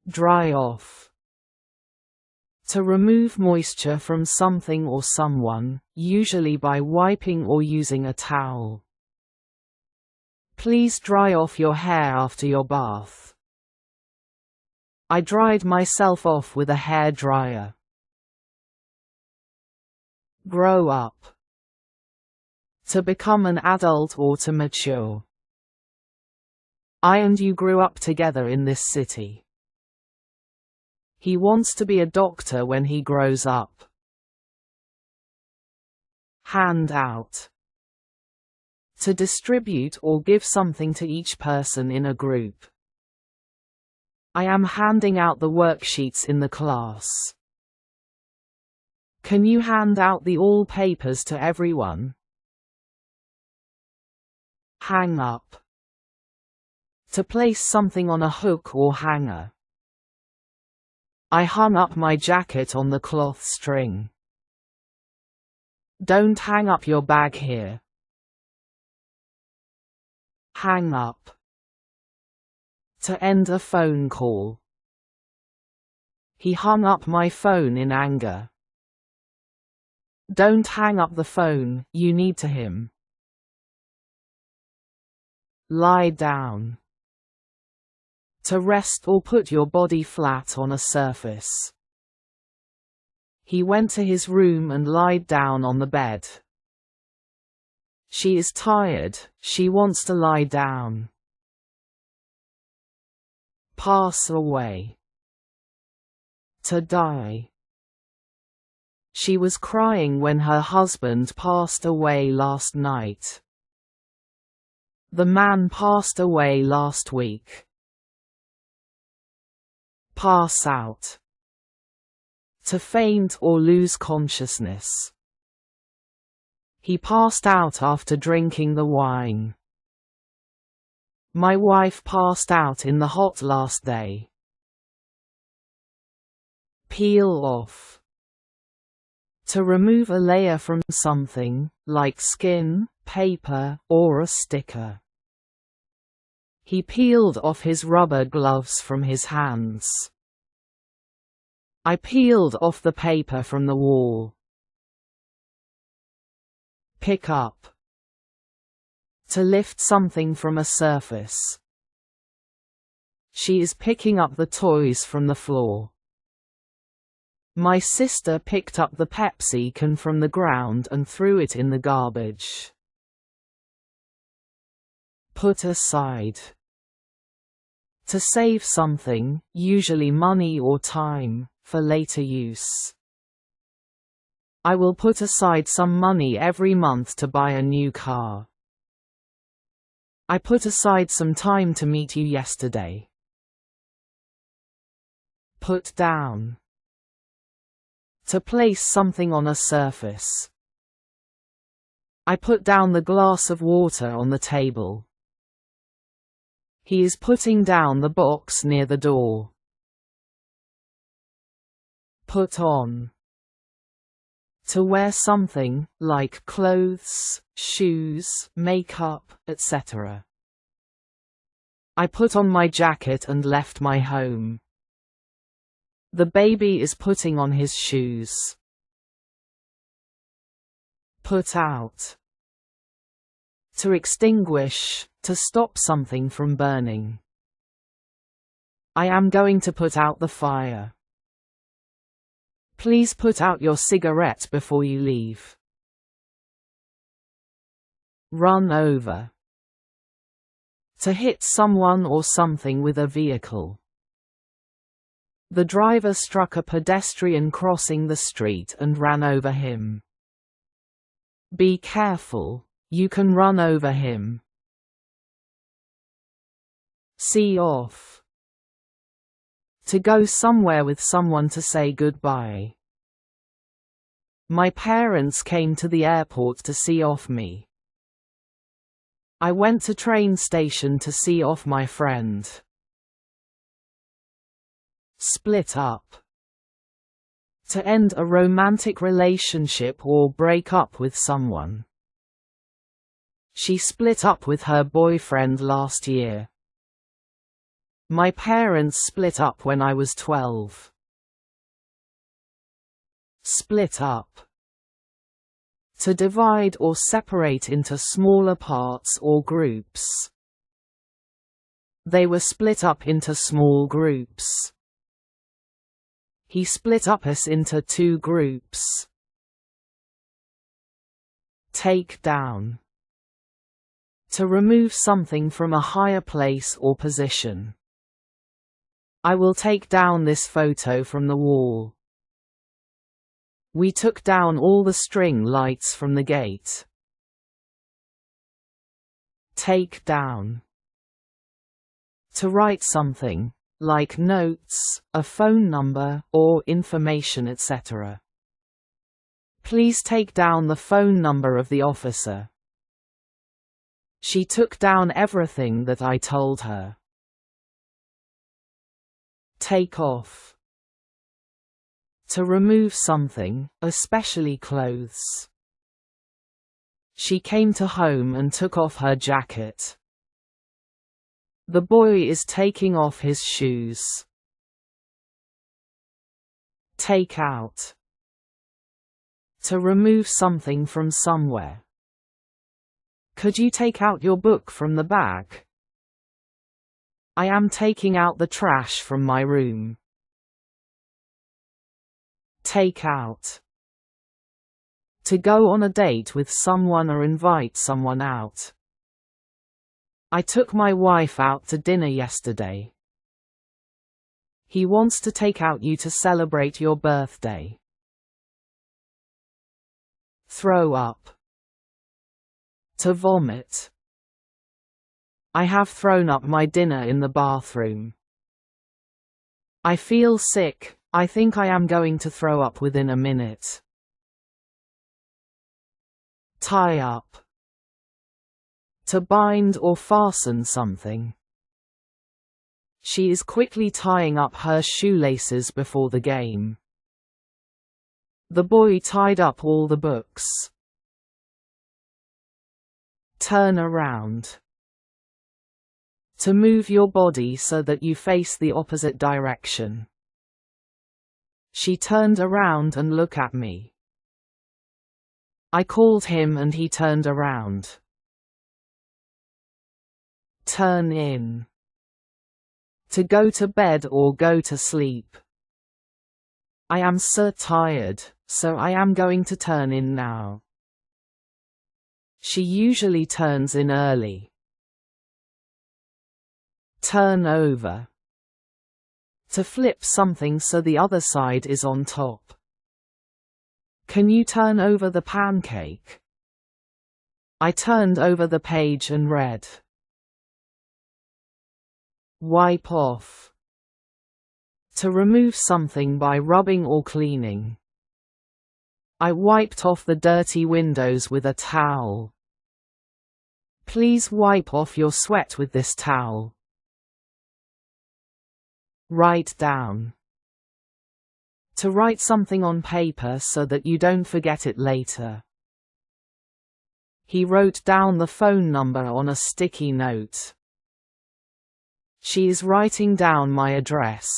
Dry off. To remove moisture from something or someone, usually by wiping or using a towel. Please dry off your hair after your bath. I dried myself off with a hair dryer. Grow up. To become an adult or to mature. I and you grew up together in this city. He wants to be a doctor when he grows up. Hand out. To distribute or give something to each person in a group. I am handing out the worksheets in the class. Can you hand out the all papers to everyone? Hang up. To place something on a hook or hanger. I hung up my jacket on the cloth string. Don't hang up your bag here. Hang up. To end a phone call. He hung up my phone in anger. Don't hang up the phone, you need to him. Lie down. To rest or put your body flat on a surface. He went to his room and lied down on the bed. She is tired, she wants to lie down. Pass away. To die. She was crying when her husband passed away last night. The man passed away last week. Pass out. To faint or lose consciousness. He passed out after drinking the wine. My wife passed out in the hot last day. Peel off. To remove a layer from something, like skin, paper, or a sticker. He peeled off his rubber gloves from his hands. I peeled off the paper from the wall. Pick up. To lift something from a surface. She is picking up the toys from the floor. My sister picked up the Pepsi can from the ground and threw it in the garbage. Put aside. To save something, usually money or time, for later use. I will put aside some money every month to buy a new car. I put aside some time to meet you yesterday. Put down. To place something on a surface. I put down the glass of water on the table. He is putting down the box near the door. Put on. To wear something, like clothes, shoes, makeup, etc. I put on my jacket and left my home. The baby is putting on his shoes. Put out. To extinguish, to stop something from burning. I am going to put out the fire. Please put out your cigarette before you leave. Run over. To hit someone or something with a vehicle. The driver struck a pedestrian crossing the street and ran over him. Be careful, you can run over him. See off. To go somewhere with someone to say goodbye. My parents came to the airport to see off me. I went to train station to see off my friend. Split up. To end a romantic relationship or break up with someone. She split up with her boyfriend last year. My parents split up when I was 12. Split up. To divide or separate into smaller parts or groups. They were split up into small groups. He split up us into 2 groups. Take down. To remove something from a higher place or position. I will take down this photo from the wall. We took down all the string lights from the gate. Take down. To write something, like notes, a phone number, or information, etc. Please take down the phone number of the officer. She took down everything that I told her. Take off. To remove something, especially clothes. She came to home and took off her jacket. The boy is taking off his shoes. Take out. To remove something from somewhere. Could you take out your book from the bag? I am taking out the trash from my room. Take out. To go on a date with someone or invite someone out. I took my wife out to dinner yesterday. He wants to take out you to celebrate your birthday. Throw up. To vomit. I have thrown up my dinner in the bathroom. I feel sick. I think I am going to throw up within a minute. Tie up. To bind or fasten something. She is quickly tying up her shoelaces before the game. The boy tied up all the books. Turn around. To move your body so that you face the opposite direction. She turned around and looked at me. I called him and he turned around. Turn in. To go to bed or go to sleep. I am so tired, so I am going to turn in now. She usually turns in early. Turn over. To flip something so the other side is on top. Can you turn over the pancake? I turned over the page and read. Wipe off. To remove something by rubbing or cleaning. I wiped off the dirty windows with a towel. Please wipe off your sweat with this towel. Write down. To write something on paper so that you don't forget it later. He wrote down the phone number on a sticky note. She is writing down my address.